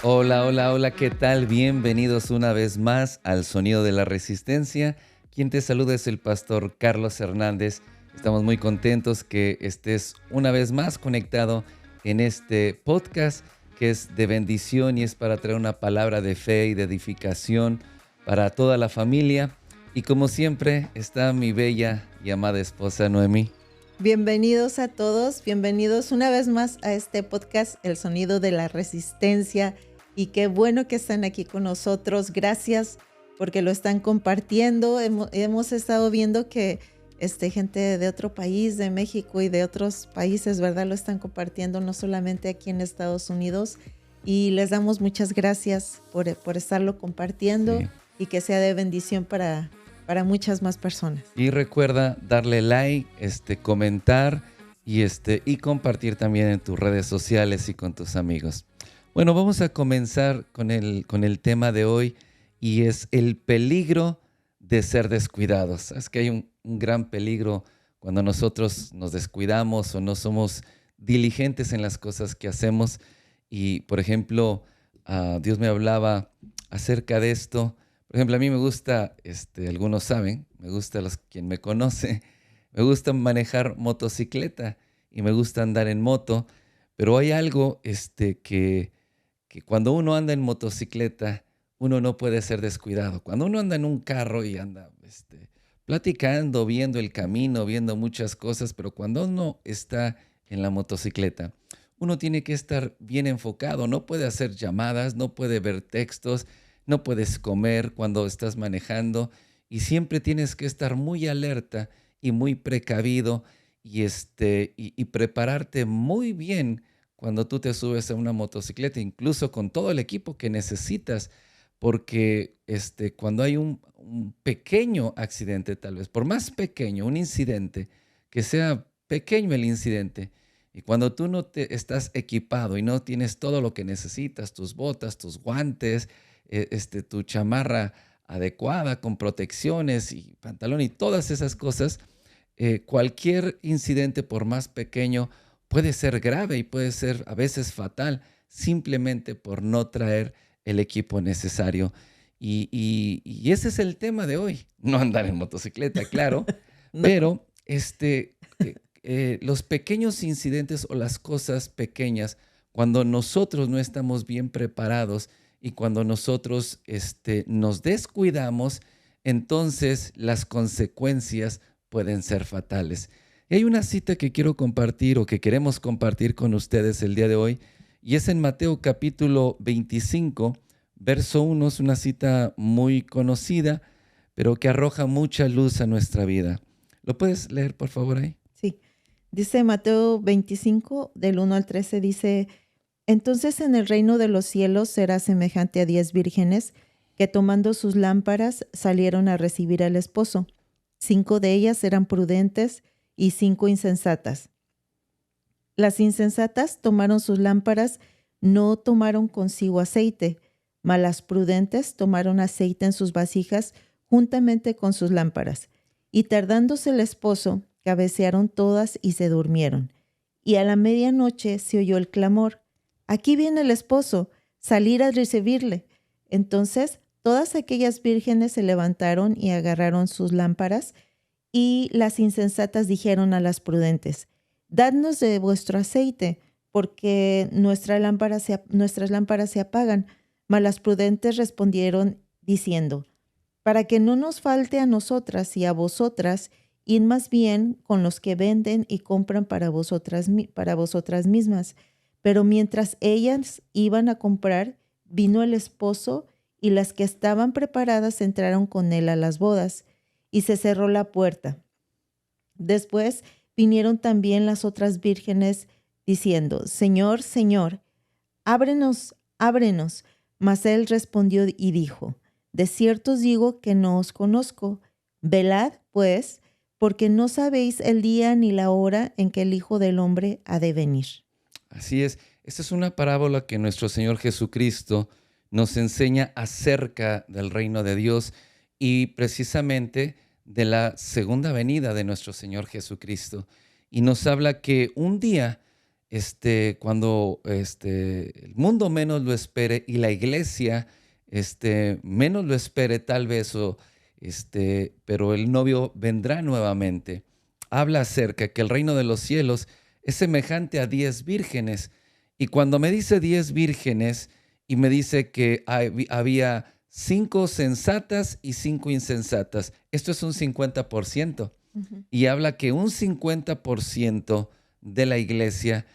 Hola, hola, hola, ¿qué tal? Bienvenidos una vez más al Sonido de la Resistencia. Quien te saluda es el pastor Carlos Hernández. Estamos muy contentos que estés una vez más conectado en este podcast que es de bendición y es para traer una palabra de fe y de edificación para toda la familia. Y como siempre está mi bella y amada esposa Noemí. Bienvenidos a todos, bienvenidos una vez más a este podcast, El Sonido de la Resistencia. Y qué bueno que están aquí con nosotros. Gracias porque lo están compartiendo. Hemos estado viendo que gente de otro país, de México y de otros países, ¿verdad? Lo están compartiendo, no solamente aquí en Estados Unidos. Y les damos muchas gracias por estarlo compartiendo Sí. y que sea de bendición para muchas más personas. Y recuerda darle like, comentar y compartir también en tus redes sociales y con tus amigos. Bueno, vamos a comenzar con el tema de hoy y es el peligro de ser descuidados. Es que hay un gran peligro cuando nosotros nos descuidamos o no somos diligentes en las cosas que hacemos. Y, por ejemplo, Dios me hablaba acerca de esto. Por ejemplo, a mí me gusta, algunos saben, me gusta quien me conoce, me gusta manejar motocicleta y me gusta andar en moto, pero hay algo que cuando uno anda en motocicleta, uno no puede ser descuidado. Cuando uno anda en un carro y anda platicando, viendo el camino, viendo muchas cosas, pero cuando uno está en la motocicleta, uno tiene que estar bien enfocado, no puede hacer llamadas, no puede ver textos, no puedes comer cuando estás manejando y siempre tienes que estar muy alerta y muy precavido y prepararte muy bien cuando tú te subes a una motocicleta, incluso con todo el equipo que necesitas, porque cuando hay un pequeño accidente, tal vez, por más pequeño, un incidente, que sea pequeño el incidente, y cuando tú no te estás equipado y no tienes todo lo que necesitas, tus botas, tus guantes, tu chamarra adecuada con protecciones y pantalón y todas esas cosas, cualquier incidente, por más pequeño, puede ser grave y puede ser a veces fatal, simplemente por no traer el equipo necesario. Y ese es el tema de hoy. No andar en motocicleta, claro, No. pero los pequeños incidentes o las cosas pequeñas, cuando nosotros no estamos bien preparados y cuando nosotros nos descuidamos, entonces las consecuencias pueden ser fatales. Y hay una cita que quiero compartir o que queremos compartir con ustedes el día de hoy, y es en Mateo capítulo 25, verso 1. Es una cita muy conocida, pero que arroja mucha luz a nuestra vida. ¿Lo puedes leer, por favor, ahí? Sí, dice Mateo 25, del 1 al 13, dice, entonces en el reino de los cielos será semejante a 10 vírgenes que tomando sus lámparas salieron a recibir al esposo. 5 de ellas eran prudentes y 5 insensatas. Las insensatas tomaron sus lámparas, no tomaron consigo aceite, mas las prudentes tomaron aceite en sus vasijas juntamente con sus lámparas. Y tardándose el esposo, cabecearon todas y se durmieron. Y a la medianoche se oyó el clamor, aquí viene el esposo, salir a recibirle. Entonces todas aquellas vírgenes se levantaron y agarraron sus lámparas, y las insensatas dijeron a las prudentes, dadnos de vuestro aceite, porque nuestras lámparas se apagan. Mas las prudentes respondieron diciendo, para que no nos falte a nosotras y a vosotras, id más bien con los que venden y compran para vosotras mismas. Pero mientras ellas iban a comprar, vino el esposo, y las que estaban preparadas entraron con él a las bodas, y se cerró la puerta. Después vinieron también las otras vírgenes diciendo, Señor, Señor, ábrenos, ábrenos. Mas él respondió y dijo, de cierto os digo que no os conozco. Velad, pues, porque no sabéis el día ni la hora en que el Hijo del Hombre ha de venir. Así es. Esta es una parábola que nuestro Señor Jesucristo nos enseña acerca del reino de Dios y precisamente de la segunda venida de nuestro Señor Jesucristo. Y nos habla que un día cuando el mundo menos lo espere y la iglesia menos lo espere tal vez, pero el novio vendrá nuevamente. Habla acerca que el reino de los cielos es semejante a 10 vírgenes. Y cuando me dice 10 vírgenes y me dice que había 5 sensatas y 5 insensatas, esto es un 50%. Ujú. Y habla que un 50% de la iglesia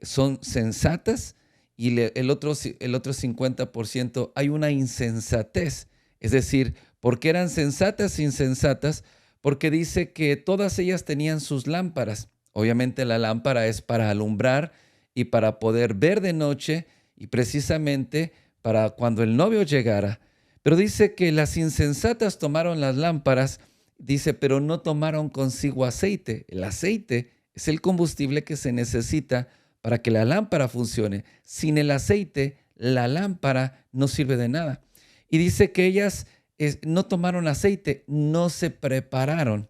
son sensatas y el otro 50% hay una insensatez. Es decir, ¿por qué eran sensatas e insensatas? Porque dice que todas ellas tenían sus lámparas. Obviamente la lámpara es para alumbrar y para poder ver de noche y precisamente para cuando el novio llegara. Pero dice que las insensatas tomaron las lámparas, dice, pero no tomaron consigo aceite. El aceite es el combustible que se necesita para que la lámpara funcione. Sin el aceite, la lámpara no sirve de nada. Y dice que ellas no tomaron aceite, no se prepararon,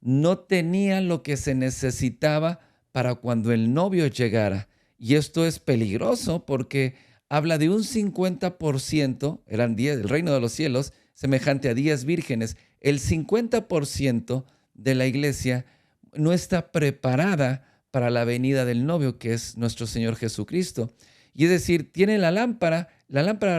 no tenían lo que se necesitaba para cuando el novio llegara. Y esto es peligroso porque habla de un 50%, eran 10, el reino de los cielos, semejante a 10 vírgenes. El 50% de la iglesia no está preparada para la venida del novio, que es nuestro Señor Jesucristo. Y es decir, tiene la lámpara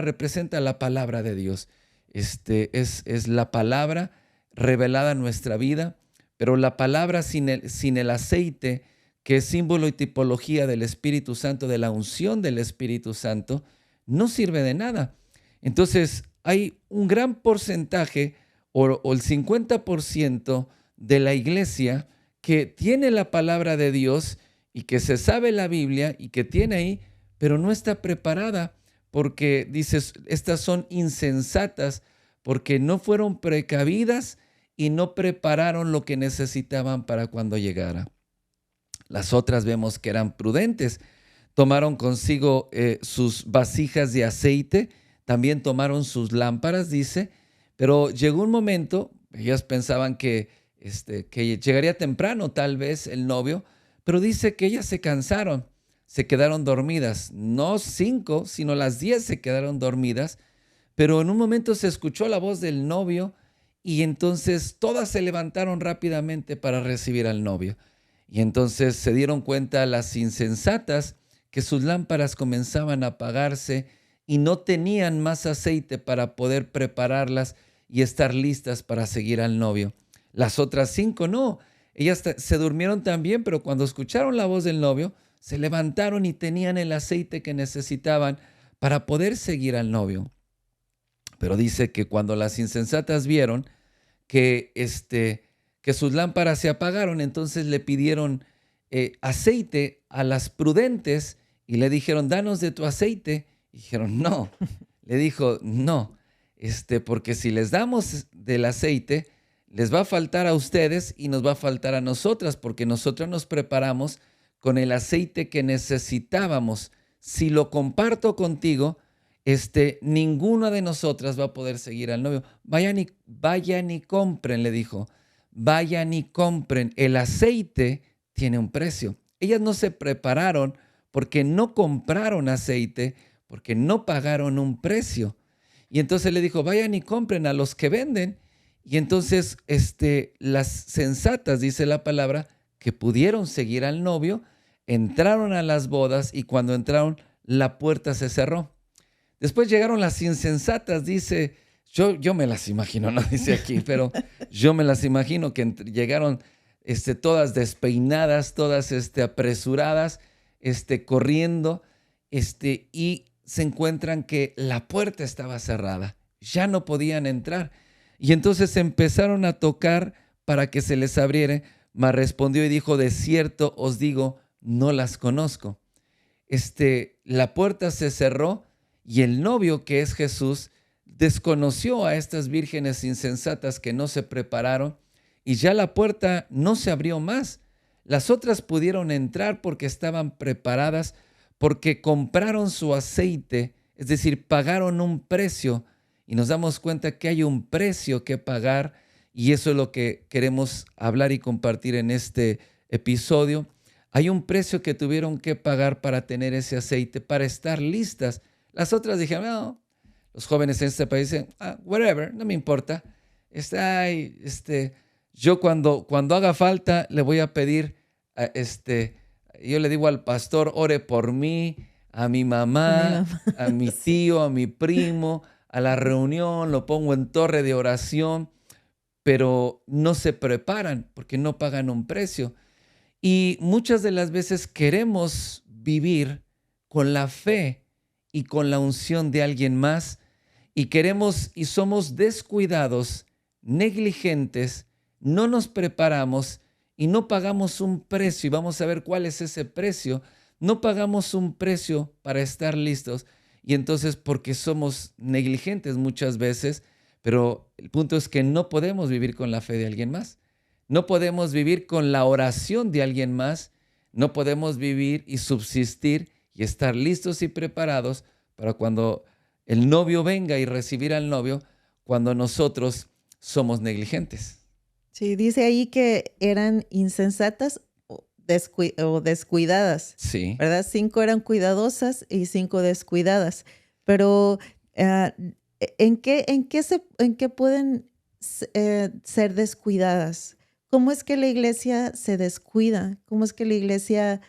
representa la palabra de Dios. Es la palabra revelada en nuestra vida, pero la palabra sin el aceite, que es símbolo y tipología del Espíritu Santo, de la unción del Espíritu Santo, no sirve de nada. Entonces, hay un gran porcentaje o el 50% de la iglesia que tiene la palabra de Dios y que se sabe la Biblia y que tiene ahí, pero no está preparada porque dices, estas son insensatas porque no fueron precavidas y no prepararon lo que necesitaban para cuando llegara. Las otras vemos que eran prudentes, tomaron consigo sus vasijas de aceite, también tomaron sus lámparas, dice, pero llegó un momento, ellas pensaban que llegaría temprano tal vez el novio, pero dice que ellas se cansaron, se quedaron dormidas, no 5, sino las 10 se quedaron dormidas, pero en un momento se escuchó la voz del novio y entonces todas se levantaron rápidamente para recibir al novio. Y entonces se dieron cuenta las insensatas que sus lámparas comenzaban a apagarse y no tenían más aceite para poder prepararlas y estar listas para seguir al novio. Las otras 5 no, ellas se durmieron también, pero cuando escucharon la voz del novio, se levantaron y tenían el aceite que necesitaban para poder seguir al novio. Pero dice que cuando las insensatas vieron que, que sus lámparas se apagaron, entonces le pidieron aceite a las prudentes y le dijeron, danos de tu aceite. Y dijeron, no. Le dijo, no, porque si les damos del aceite, les va a faltar a ustedes y nos va a faltar a nosotras, porque nosotros nos preparamos con el aceite que necesitábamos. Si lo comparto contigo, ninguna de nosotras va a poder seguir al novio. Vayan y compren, le dijo. Vayan y compren. El aceite tiene un precio. Ellas no se prepararon porque no compraron aceite, porque no pagaron un precio. Y entonces le dijo, vayan y compren a los que venden. Y entonces las sensatas, dice la palabra, que pudieron seguir al novio, entraron a las bodas y cuando entraron, la puerta se cerró. Después llegaron las insensatas, dice, yo me las imagino, no dice aquí, pero yo me las imagino que llegaron todas despeinadas, todas apresuradas, corriendo, y se encuentran que la puerta estaba cerrada, ya no podían entrar. Y entonces empezaron a tocar para que se les abriera, mas respondió y dijo, de cierto os digo, no las conozco. La puerta se cerró y el novio, que es Jesús, desconoció a estas vírgenes insensatas que no se prepararon y ya la puerta no se abrió más. Las otras pudieron entrar porque estaban preparadas, porque compraron su aceite, es decir, pagaron un precio y nos damos cuenta que hay un precio que pagar y eso es lo que queremos hablar y compartir en este episodio. Hay un precio que tuvieron que pagar para tener ese aceite, para estar listas. Las otras dijeron, no, los jóvenes en este país dicen, whatever, no me importa. Yo cuando haga falta le voy a pedir, yo le digo al pastor, ore por mí, a mi A mi mamá, mamá. a mi Sí. tío, a mi primo, a la reunión, lo pongo en torre de oración, pero no se preparan porque no pagan un precio. Y muchas de las veces queremos vivir con la fe y con la unción de alguien más y queremos y somos descuidados, negligentes, no nos preparamos y no pagamos un precio. Y vamos a ver cuál es ese precio. No pagamos un precio para estar listos. Y entonces, porque somos negligentes muchas veces, pero el punto es que no podemos vivir con la fe de alguien más. No podemos vivir con la oración de alguien más. No podemos vivir y subsistir y estar listos y preparados para cuando el novio venga y recibir al novio, cuando nosotros somos negligentes. Sí, dice ahí que eran insensatas o descuidadas, Sí. ¿verdad? 5 eran cuidadosas y 5 descuidadas. Pero, ah, ¿en qué pueden ser descuidadas? ¿Cómo es que la iglesia se descuida? ¿Cómo es que la iglesia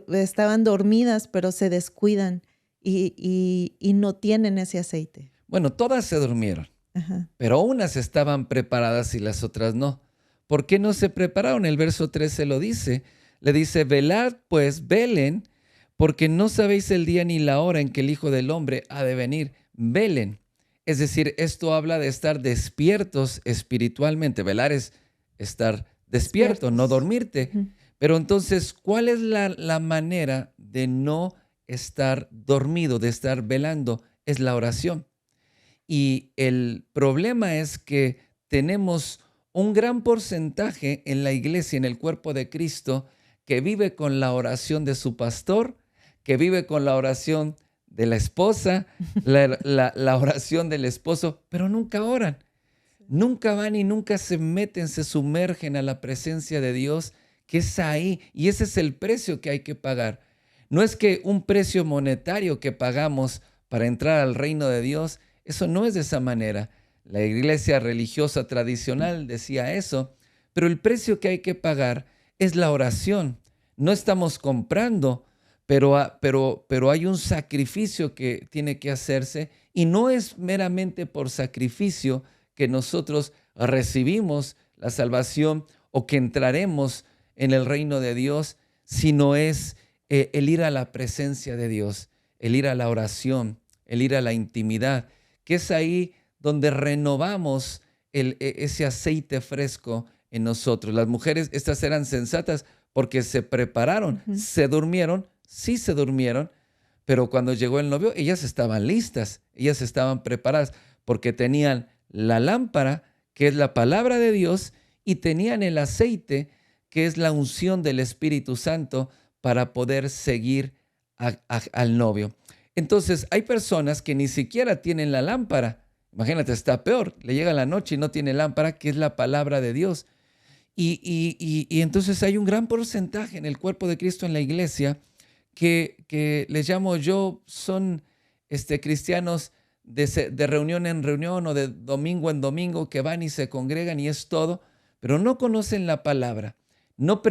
estaban dormidas, pero se descuidan y no tienen ese aceite? Bueno, todas se durmieron, Ajá. pero unas estaban preparadas y las otras no. ¿Por qué no se prepararon? El verso 13 lo dice. Le dice, velad pues, velen, porque no sabéis el día ni la hora en que el Hijo del Hombre ha de venir. Velen. Es decir, esto habla de estar despiertos espiritualmente. Velar es estar despierto, no Despiertos. dormirte. Ujú. Pero entonces, ¿cuál es la manera de no estar dormido, de estar velando? Es la oración. Y el problema es que tenemos un gran porcentaje en la iglesia, en el cuerpo de Cristo, que vive con la oración de su pastor, que vive con la oración de la esposa, la oración del esposo, pero nunca oran. Nunca van y nunca se meten, se sumergen a la presencia de Dios, que es ahí. Y ese es el precio que hay que pagar. No es que un precio monetario que pagamos para entrar al reino de Dios, eso no es de esa manera. La iglesia religiosa tradicional decía eso, pero el precio que hay que pagar es la oración. No estamos comprando, pero hay un sacrificio que tiene que hacerse y no es meramente por sacrificio que nosotros recibimos la salvación o que entraremos en el reino de Dios, sino es el ir a la presencia de Dios, el ir a la oración, el ir a la intimidad, que es ahí donde renovamos ese aceite fresco en nosotros. Las mujeres, estas eran sensatas porque se prepararon, Ujú. se durmieron, sí se durmieron, pero cuando llegó el novio, ellas estaban listas, ellas estaban preparadas porque tenían la lámpara, que es la palabra de Dios, y tenían el aceite, que es la unción del Espíritu Santo, para poder seguir al novio. Entonces, hay personas que ni siquiera tienen la lámpara. Imagínate, está peor. Le llega la noche y no tiene lámpara, que es la palabra de Dios. Y entonces hay un gran porcentaje en el cuerpo de Cristo en la iglesia que les llamo yo, son cristianos de reunión en reunión o de domingo en domingo que van y se congregan y es todo, pero no conocen la palabra, no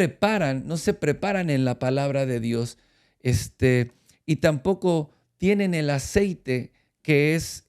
se preparan en la palabra de Dios, y tampoco tienen el aceite que es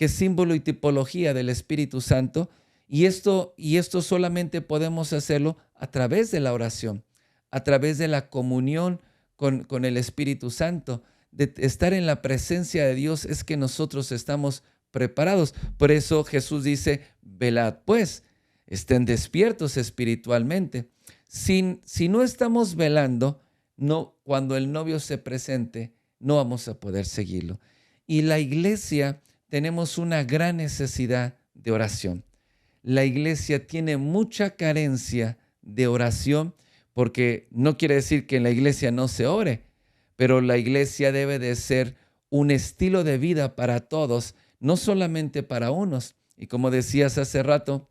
símbolo y tipología del Espíritu Santo, y esto solamente podemos hacerlo a través de la oración, a través de la comunión con el Espíritu Santo, de estar en la presencia de Dios, es que nosotros estamos preparados. Por eso Jesús dice, velad pues, estén despiertos espiritualmente. Si no estamos velando, no, cuando el novio se presente, no vamos a poder seguirlo. Y la iglesia tenemos una gran necesidad de oración. La iglesia tiene mucha carencia de oración, porque no quiere decir que en la iglesia no se ore, pero la iglesia debe de ser un estilo de vida para todos, no solamente para unos. Y como decías hace rato,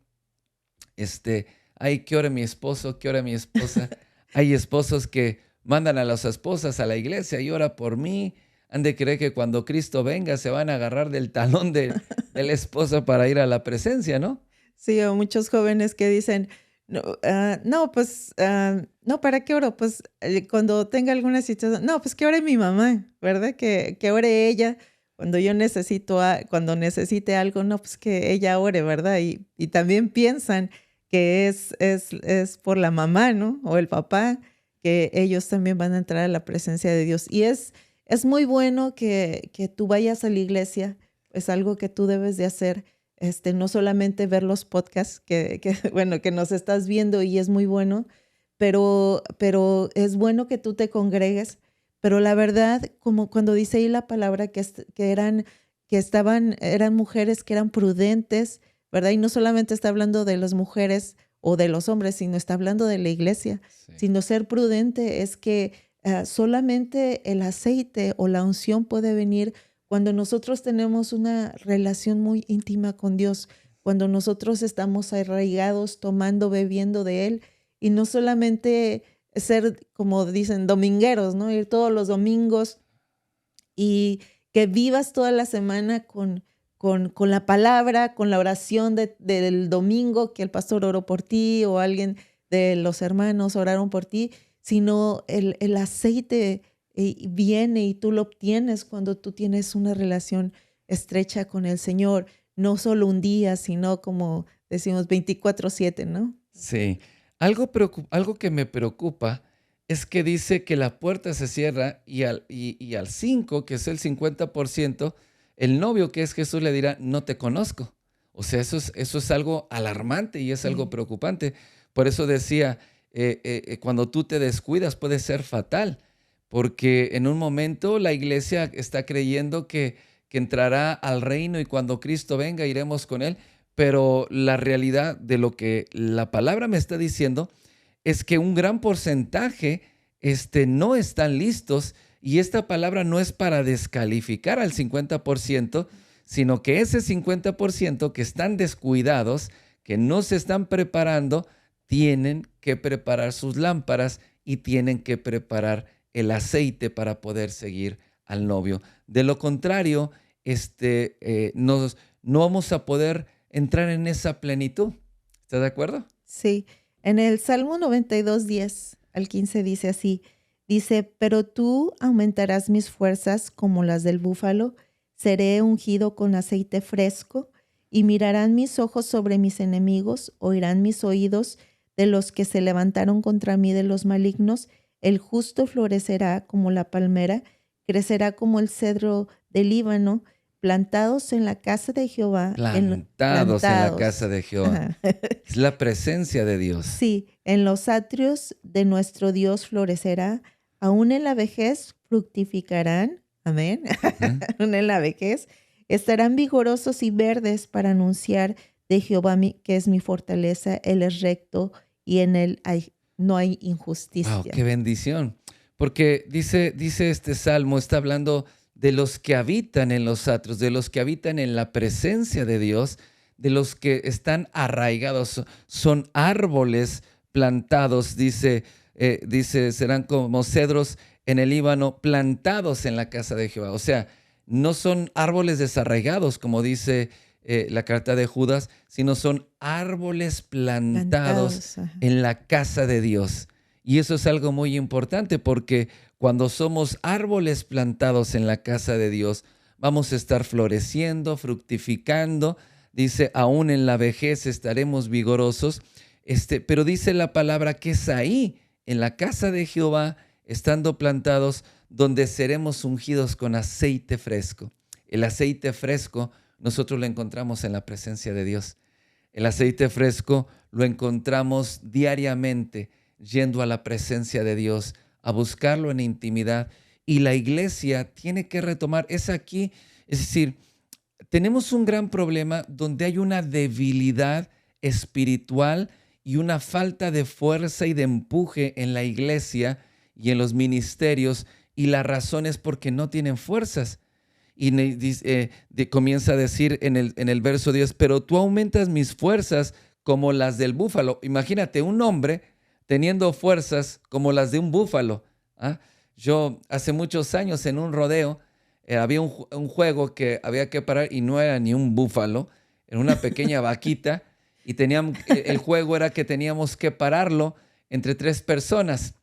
ay, que ore mi esposo, que ore mi esposa. Hay esposos que mandan a las esposas a la iglesia y ora por mí. Han de creer que cuando Cristo venga se van a agarrar del talón de la esposa para ir a la presencia, ¿no? Sí, o muchos jóvenes que dicen, no, no, pues, no, ¿para qué oro? Pues cuando tenga alguna situación, no, pues que ore mi mamá, ¿verdad? Que ore ella. Cuando yo necesito, cuando necesite algo, no, pues que ella ore, ¿verdad? Y también piensan que es por la mamá, ¿no? O el papá, que ellos también van a entrar a la presencia de Dios. Y es muy bueno que tú vayas a la iglesia, es algo que tú debes de hacer. No solamente ver los podcasts bueno, que nos estás viendo y es muy bueno, pero es bueno que tú te congregues, pero la verdad, como cuando dice ahí la palabra eran mujeres que eran prudentes, ¿verdad? Y no solamente está hablando de las mujeres o de los hombres, sino está hablando de la iglesia. Sí. Sino ser prudente es que solamente el aceite o la unción puede venir cuando nosotros tenemos una relación muy íntima con Dios, cuando nosotros estamos arraigados, tomando, bebiendo de Él, y no solamente ser, como dicen, domingueros, ¿no? Ir todos los domingos y que vivas toda la semana con la palabra, con la oración del domingo, que el pastor oró por ti o alguien de los hermanos oraron por ti, sino el aceite viene y tú lo obtienes cuando tú tienes una relación estrecha con el Señor, no solo un día, sino como decimos 24/7, ¿no? Sí. Algo que me preocupa es que dice que la puerta se cierra y al 5, que es el 50%, el novio que es Jesús le dirá, no te conozco. O sea, eso es algo alarmante y es algo Sí, preocupante. Por eso decía, cuando tú te descuidas puede ser fatal, porque en un momento la iglesia está creyendo que entrará al reino y cuando Cristo venga iremos con Él, pero la realidad de lo que la palabra me está diciendo es que un gran porcentaje no están listos y esta palabra no es para descalificar al 50%, sino que ese 50% que están descuidados, que no se están preparando, tienen que preparar sus lámparas y tienen que preparar el aceite para poder seguir al novio. De lo contrario, no vamos a poder entrar en esa plenitud. ¿Estás de acuerdo? sí. En el Salmo 92:10 al 15 dice así, dice, pero tú aumentarás mis fuerzas como las del búfalo, seré ungido con aceite fresco, y mirarán mis ojos sobre mis enemigos, oirán mis oídos de los que se levantaron contra mí de los malignos, el justo florecerá como la palmera, crecerá como el cedro del Líbano, plantados en la casa de Jehová, Plantados en la casa plantados. de Jehová. Ajá. Es la presencia de Dios. Sí, en los atrios de nuestro Dios florecerá, aún en la vejez fructificarán, amén, Ujú. aún en la vejez, estarán vigorosos y verdes para anunciar de Jehová que es mi fortaleza, Él es recto y en Él no hay Wow, injusticia. qué bendición. Porque dice este salmo, está hablando de los que habitan en los atrios, de los que habitan en la presencia de Dios, de los que están arraigados, son árboles plantados, dice, serán como cedros en el Líbano, plantados en la casa de Jehová. O sea, no son árboles desarraigados, como dice la carta de Judas, sino son árboles plantados Plantados, ajá. en la casa de Dios. Y eso es algo muy importante porque cuando somos árboles plantados en la casa de Dios, vamos a estar floreciendo, fructificando. Dice, aún en la vejez estaremos vigorosos. Pero dice la palabra que es ahí, en la casa de Jehová, estando plantados, donde seremos ungidos con aceite fresco. El aceite fresco nosotros lo encontramos en la presencia de Dios. El aceite fresco lo encontramos diariamente yendo a la presencia de Dios, a buscarlo en intimidad. Y la iglesia tiene que retomar, es aquí, es decir, tenemos un gran problema donde hay una debilidad espiritual y una falta de fuerza y de empuje en la iglesia y en los ministerios, y la razón es porque no tienen fuerzas. Y comienza a decir en el verso 10, pero tú aumentas mis fuerzas como las del búfalo. Imagínate un hombre teniendo fuerzas como las de un búfalo. ¿Ah? Yo hace muchos años en un rodeo había un juego que había que parar y no era ni un búfalo, era una pequeña vaquita y el juego era que teníamos que pararlo entre 3 personas.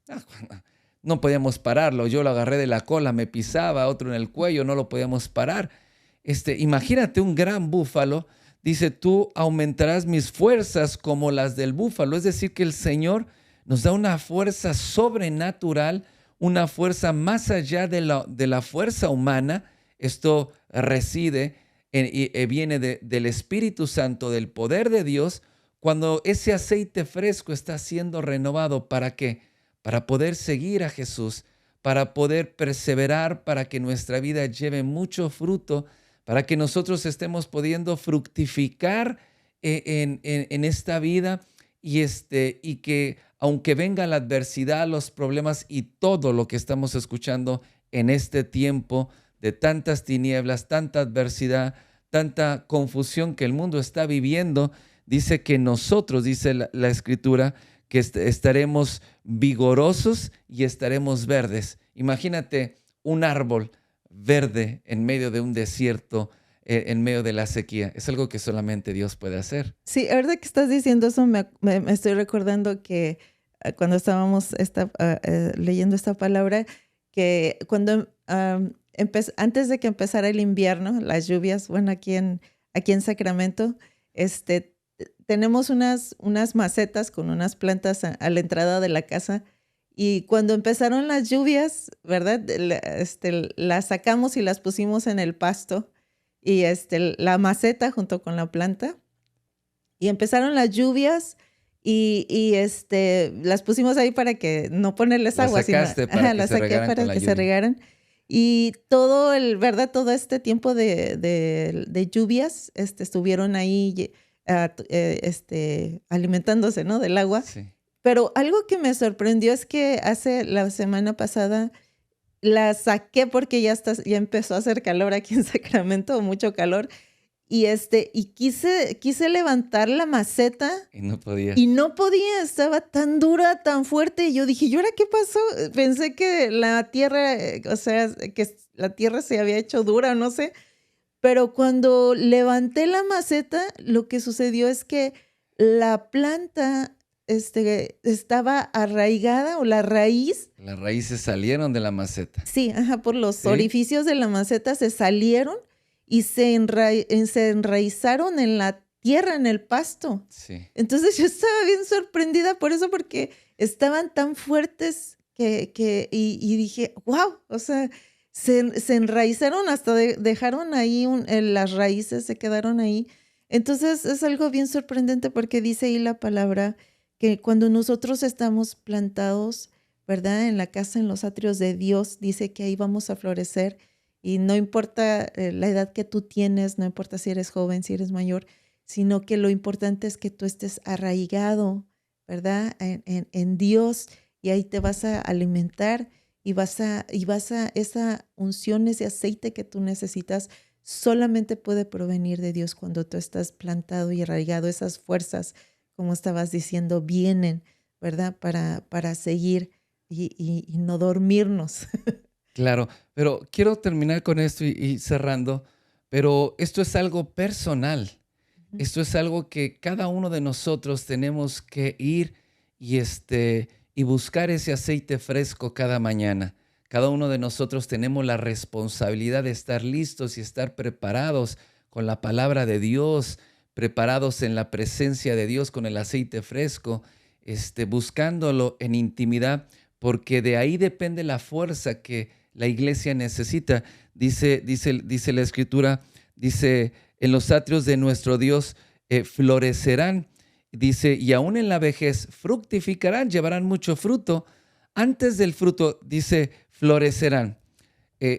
No podíamos pararlo, yo lo agarré de la cola, me pisaba, otro en el cuello, no lo podíamos parar. Imagínate un gran búfalo, dice, tú aumentarás mis fuerzas como las del búfalo. Es decir, que el Señor nos da una fuerza sobrenatural, una fuerza más allá de la fuerza humana. Esto reside y viene del Espíritu Santo, del poder de Dios, cuando ese aceite fresco está siendo renovado. ¿Para qué? Para poder seguir a Jesús, para poder perseverar, para que nuestra vida lleve mucho fruto, para que nosotros estemos pudiendo fructificar en esta vida y que aunque venga la adversidad, los problemas y todo lo que estamos escuchando en este tiempo de tantas tinieblas, tanta adversidad, tanta confusión que el mundo está viviendo, dice que nosotros, dice la Escritura, que estaremos vigorosos y estaremos verdes. Imagínate un árbol verde en medio de un desierto, en medio de la sequía. Es algo que solamente Dios puede hacer. Sí, ahora que estás diciendo eso, me estoy recordando que cuando estábamos leyendo esta palabra, que cuando antes de que empezara el invierno, las lluvias, bueno, aquí en Sacramento, tenemos unas macetas con unas plantas a la entrada de la casa, y cuando empezaron las lluvias, ¿verdad? Las sacamos y las pusimos en el pasto, y la maceta junto con la planta, y empezaron las lluvias y las pusimos ahí para que no ponerles agua, sino las saqué para que se regaran. Y todo ¿verdad? Todo este tiempo de lluvias estuvieron ahí alimentándose, ¿no? Del agua. Sí. Pero algo que me sorprendió es que la semana pasada la saqué porque ya empezó a hacer calor aquí en Sacramento, mucho calor. Y quise levantar la maceta. Y no podía. Y no podía, estaba tan dura, tan fuerte. Y yo dije, ¿y ahora qué pasó? Pensé que la tierra, que la tierra se había hecho dura, no sé. Pero cuando levanté la maceta, lo que sucedió es que la planta estaba arraigada, o la raíz. Las raíces salieron de la maceta. Sí, por los orificios de la maceta se salieron y se enraizaron en la tierra, en el pasto. Sí. Entonces yo estaba bien sorprendida por eso, porque estaban tan fuertes y dije, wow, o sea, se enraizaron hasta dejaron ahí las raíces, se quedaron ahí. Entonces es algo bien sorprendente, porque dice ahí la palabra que cuando nosotros estamos plantados, ¿verdad? En la casa, en los atrios de Dios, dice que ahí vamos a florecer. Y no importa la edad que tú tienes, no importa si eres joven, si eres mayor, sino que lo importante es que tú estés arraigado, ¿verdad? En Dios, y ahí te vas a alimentar y esa unción, ese aceite que tú necesitas, solamente puede provenir de Dios cuando tú estás plantado y arraigado. Esas fuerzas, como estabas diciendo, vienen, ¿verdad? Para seguir y no dormirnos. Claro, pero quiero terminar con esto y cerrando, pero esto es algo personal. Esto es algo que cada uno de nosotros tenemos que ir y buscar ese aceite fresco cada mañana. Cada uno de nosotros tenemos la responsabilidad de estar listos y estar preparados con la palabra de Dios, preparados en la presencia de Dios con el aceite fresco, buscándolo en intimidad, porque de ahí depende la fuerza que la iglesia necesita. Dice la Escritura, dice, en los atrios de nuestro Dios florecerán. Dice, y aún en la vejez fructificarán, llevarán mucho fruto. Antes del fruto, dice, florecerán.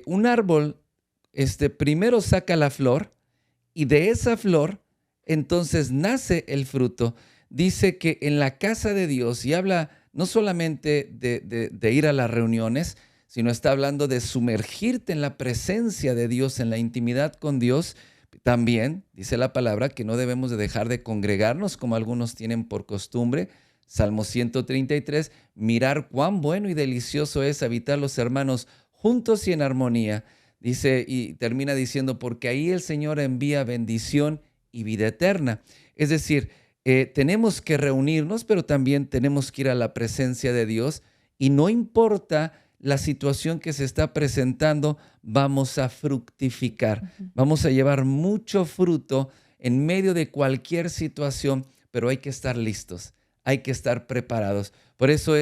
Un árbol primero saca la flor, y de esa flor entonces nace el fruto. Dice que en la casa de Dios, y habla no solamente de ir a las reuniones, sino está hablando de sumergirte en la presencia de Dios, en la intimidad con Dios, También dice la palabra que no debemos de dejar de congregarnos como algunos tienen por costumbre. Salmo 133, mirar cuán bueno y delicioso es habitar los hermanos juntos y en armonía. Dice y termina diciendo, porque ahí el Señor envía bendición y vida eterna. Es decir, tenemos que reunirnos, pero también tenemos que ir a la presencia de Dios y no importa la situación que se está presentando, vamos a fructificar, Ujú. vamos a llevar mucho fruto en medio de cualquier situación, pero hay que estar listos, hay que estar preparados. Por eso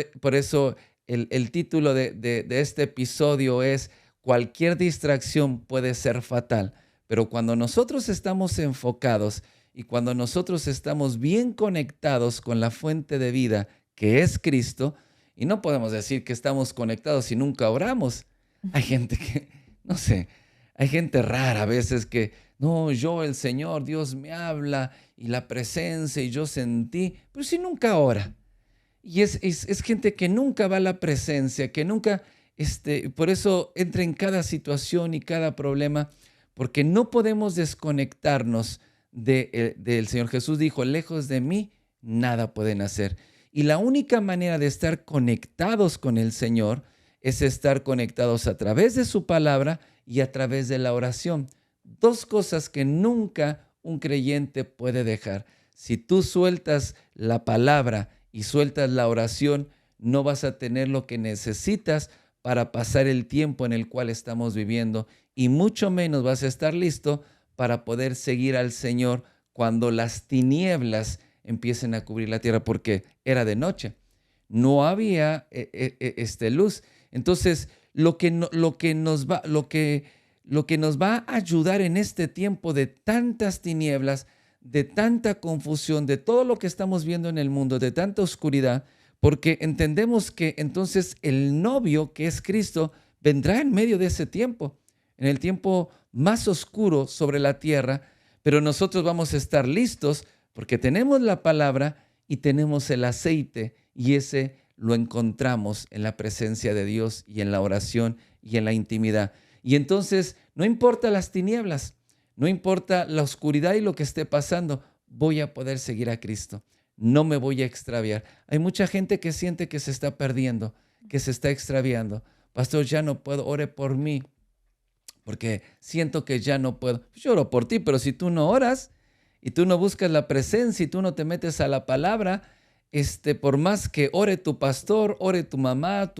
el título de este episodio es cualquier distracción puede ser fatal, pero cuando nosotros estamos enfocados y cuando nosotros estamos bien conectados con la fuente de vida que es Cristo, y no podemos decir que estamos conectados si nunca oramos. Hay gente que, no sé, hay gente rara a veces que, no, yo, el Señor, Dios me habla y la presencia y yo sentí, pero si nunca ora. Y es gente que nunca va a la presencia, que nunca, por eso entra en cada situación y cada problema, porque no podemos desconectarnos del Señor. Jesús dijo, lejos de mí, nada pueden hacer. Y la única manera de estar conectados con el Señor es estar conectados a través de su palabra y a través de la oración. Dos cosas que nunca un creyente puede dejar. Si tú sueltas la palabra y sueltas la oración, no vas a tener lo que necesitas para pasar el tiempo en el cual estamos viviendo y mucho menos vas a estar listo para poder seguir al Señor cuando las tinieblas empiecen a cubrir la tierra, porque era de noche, no había luz. Entonces, lo que nos va a ayudar en este tiempo de tantas tinieblas, de tanta confusión, de todo lo que estamos viendo en el mundo, de tanta oscuridad, porque entendemos que entonces el novio, que es Cristo, vendrá en medio de ese tiempo, en el tiempo más oscuro sobre la tierra, pero nosotros vamos a estar listos porque tenemos la palabra y tenemos el aceite, y ese lo encontramos en la presencia de Dios y en la oración y en la intimidad. Y entonces no importa las tinieblas, no importa la oscuridad y lo que esté pasando, voy a poder seguir a Cristo. No me voy a extraviar. Hay mucha gente que siente que se está perdiendo, que se está extraviando. Pastor, ya no puedo, ore por mí, porque siento que ya no puedo. Yo oro por ti, pero si tú no oras y tú no buscas la presencia y tú no te metes a la palabra, por más que ore tu pastor, ore tu mamá,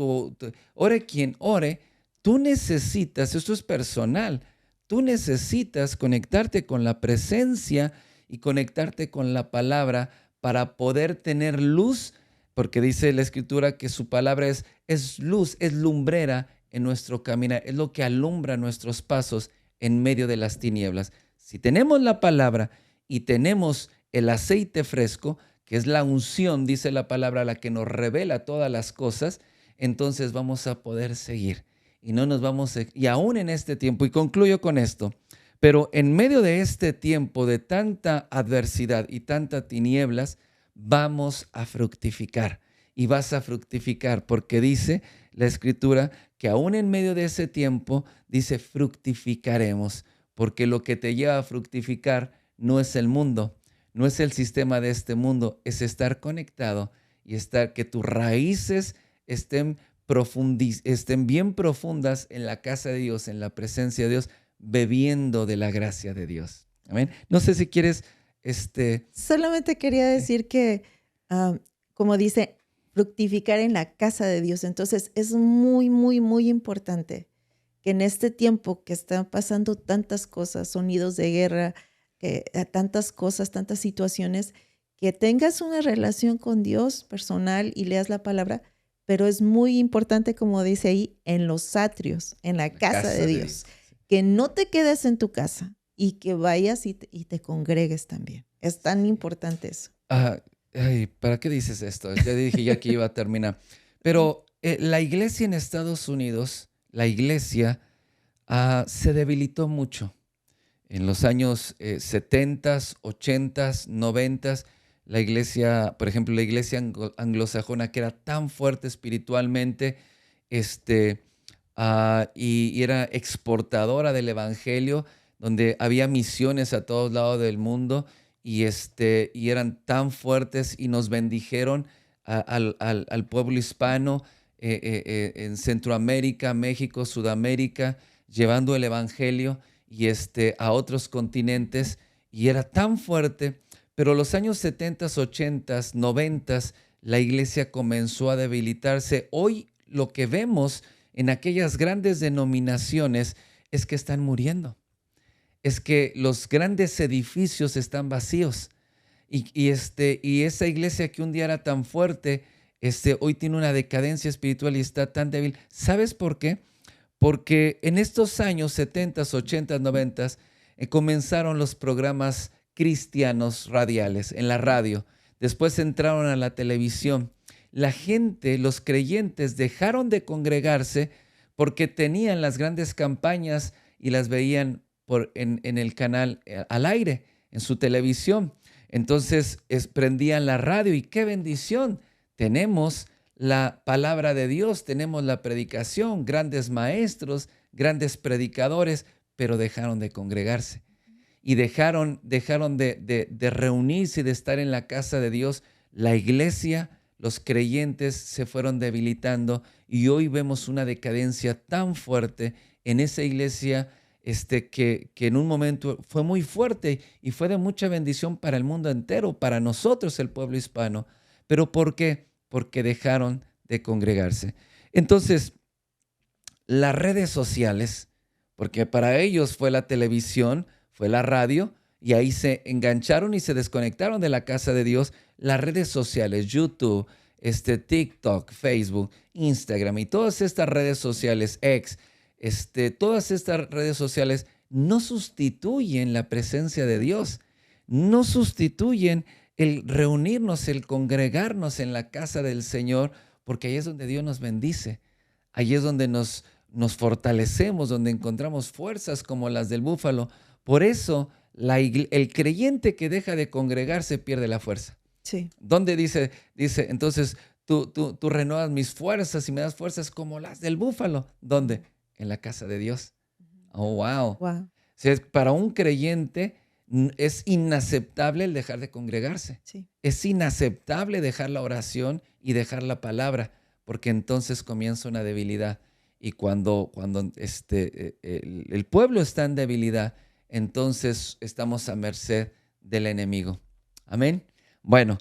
ore quien ore, tú necesitas, esto es personal, tú necesitas conectarte con la presencia y conectarte con la palabra para poder tener luz, porque dice la Escritura que su palabra es luz, es lumbrera en nuestro caminar, es lo que alumbra nuestros pasos en medio de las tinieblas. Si tenemos la palabra y tenemos el aceite fresco, que es la unción, dice la palabra, la que nos revela todas las cosas, entonces vamos a poder seguir y no nos vamos y aún en este tiempo, y concluyo con esto, pero en medio de este tiempo de tanta adversidad y tanta tinieblas, vamos a fructificar y vas a fructificar porque dice la Escritura que aún en medio de ese tiempo, dice fructificaremos, porque lo que te lleva a fructificar no es el mundo, no es el sistema de este mundo, es estar conectado y estar que tus raíces estén bien profundas en la casa de Dios, en la presencia de Dios, bebiendo de la gracia de Dios. Amén. No sé si quieres, Solamente quería decir que, ah, como dice, fructificar en la casa de Dios. Entonces, es muy, muy, muy importante que en este tiempo que están pasando tantas cosas, sonidos de guerra, tantas cosas, tantas situaciones, que tengas una relación con Dios personal y leas la palabra, pero es muy importante, como dice ahí, en los atrios, en la la casa de casa de Dios, Dios. que no te quedes en tu casa y que vayas y te congregues también. Es tan importante eso. Ah, ay, ¿para qué dices esto? Ya dije ya que iba a terminar. Pero la iglesia en Estados Unidos, la iglesia se debilitó mucho. En los años 70, 80, 90, la iglesia, por ejemplo, la iglesia anglosajona, que era tan fuerte espiritualmente, y era exportadora del evangelio, donde había misiones a todos lados del mundo y eran tan fuertes y nos bendijeron al pueblo hispano en Centroamérica, México, Sudamérica, llevando el evangelio a otros continentes, y era tan fuerte. Pero los años 70, 80, 90, la iglesia comenzó a debilitarse. Hoy lo que vemos en aquellas grandes denominaciones es que están muriendo. Es que los grandes edificios están vacíos. Y esa iglesia que un día era tan fuerte, hoy tiene una decadencia espiritual y está tan débil. ¿Sabes por qué? Porque en estos años 70, 80, 90 comenzaron los programas cristianos radiales en la radio. Después entraron a la televisión. La gente, los creyentes, dejaron de congregarse porque tenían las grandes campañas y las veían en el canal al aire, en su televisión. Entonces prendían la radio y ¡qué bendición! Tenemos la palabra de Dios, tenemos la predicación, grandes maestros, grandes predicadores, pero dejaron de congregarse. Y dejaron de reunirse y de estar en la casa de Dios. La iglesia, los creyentes se fueron debilitando y hoy vemos una decadencia tan fuerte en esa iglesia que en un momento fue muy fuerte y fue de mucha bendición para el mundo entero, para nosotros el pueblo hispano. ¿Pero por qué? Porque dejaron de congregarse. Entonces, las redes sociales, porque para ellos fue la televisión, fue la radio, y ahí se engancharon y se desconectaron de la casa de Dios. Las redes sociales, YouTube, TikTok, Facebook, Instagram y todas estas redes sociales, X, todas estas redes sociales no sustituyen la presencia de Dios, no sustituyen el reunirnos, el congregarnos en la casa del Señor, porque ahí es donde Dios nos bendice, ahí es donde nos fortalecemos, donde encontramos fuerzas como las del búfalo. Por eso el creyente que deja de congregarse pierde la fuerza. Sí. ¿Dónde dice, entonces tú renuevas mis fuerzas y me das fuerzas como las del búfalo? ¿Dónde? En la casa de Dios. Oh, wow. Wow. O sea, para un creyente es inaceptable el dejar de congregarse. Sí. Es inaceptable dejar la oración y dejar la palabra, porque entonces comienza una debilidad. Y cuando el pueblo está en debilidad, entonces estamos a merced del enemigo. Amén. Bueno,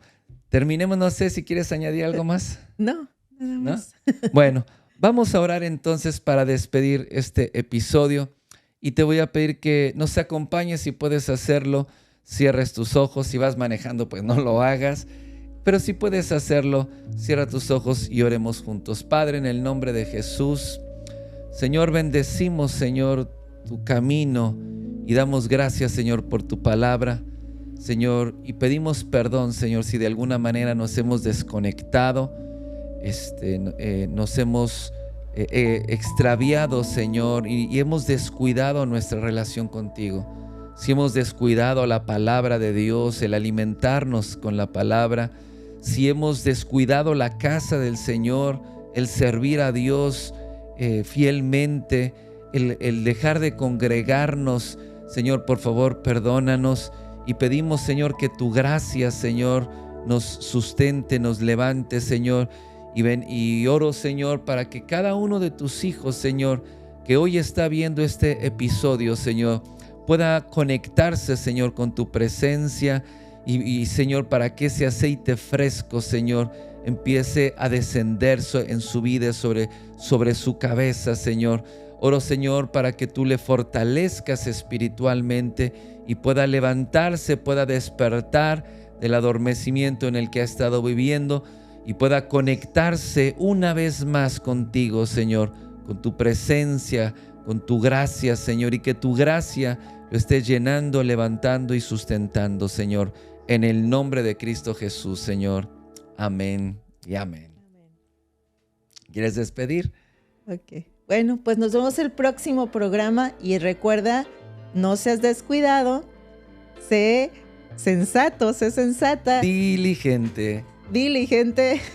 terminemos. No sé si quieres añadir algo más. No, nada más. ¿No? Bueno, vamos a orar entonces para despedir este episodio. Y te voy a pedir que nos acompañes, si puedes hacerlo. Cierres tus ojos. Si vas manejando, pues no lo hagas. Pero si puedes hacerlo, cierra tus ojos y oremos juntos. Padre, en el nombre de Jesús, Señor, bendecimos, Señor, tu camino y damos gracias, Señor, por tu palabra, Señor, y pedimos perdón, Señor, si de alguna manera nos hemos desconectado, nos hemos extraviado, Señor, y hemos descuidado nuestra relación contigo. Si hemos descuidado la palabra de Dios, el alimentarnos con la palabra, si hemos descuidado la casa del Señor, el servir a Dios fielmente, el dejar de congregarnos, Señor, por favor, perdónanos y pedimos, Señor, que tu gracia, Señor, nos sustente, nos levante, Señor, y oro, Señor, para que cada uno de tus hijos, Señor, que hoy está viendo este episodio, Señor, pueda conectarse, Señor, con tu presencia y Señor, para que ese aceite fresco, Señor, empiece a descender en su vida, sobre su cabeza, Señor. Oro, Señor, para que tú le fortalezcas espiritualmente y pueda levantarse, pueda despertar del adormecimiento en el que ha estado viviendo y pueda conectarse una vez más contigo, Señor, con tu presencia, con tu gracia, Señor, y que tu gracia lo esté llenando, levantando y sustentando, Señor, en el nombre de Cristo Jesús, Señor. Amén y amén. ¿Quieres despedir? Ok. Bueno, pues nos vemos el próximo programa y recuerda, no seas descuidado, sé sensato, sé sensata. Diligente,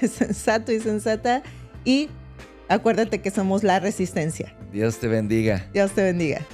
sensato y sensata. Y acuérdate que somos la resistencia. Dios te bendiga. Dios te bendiga.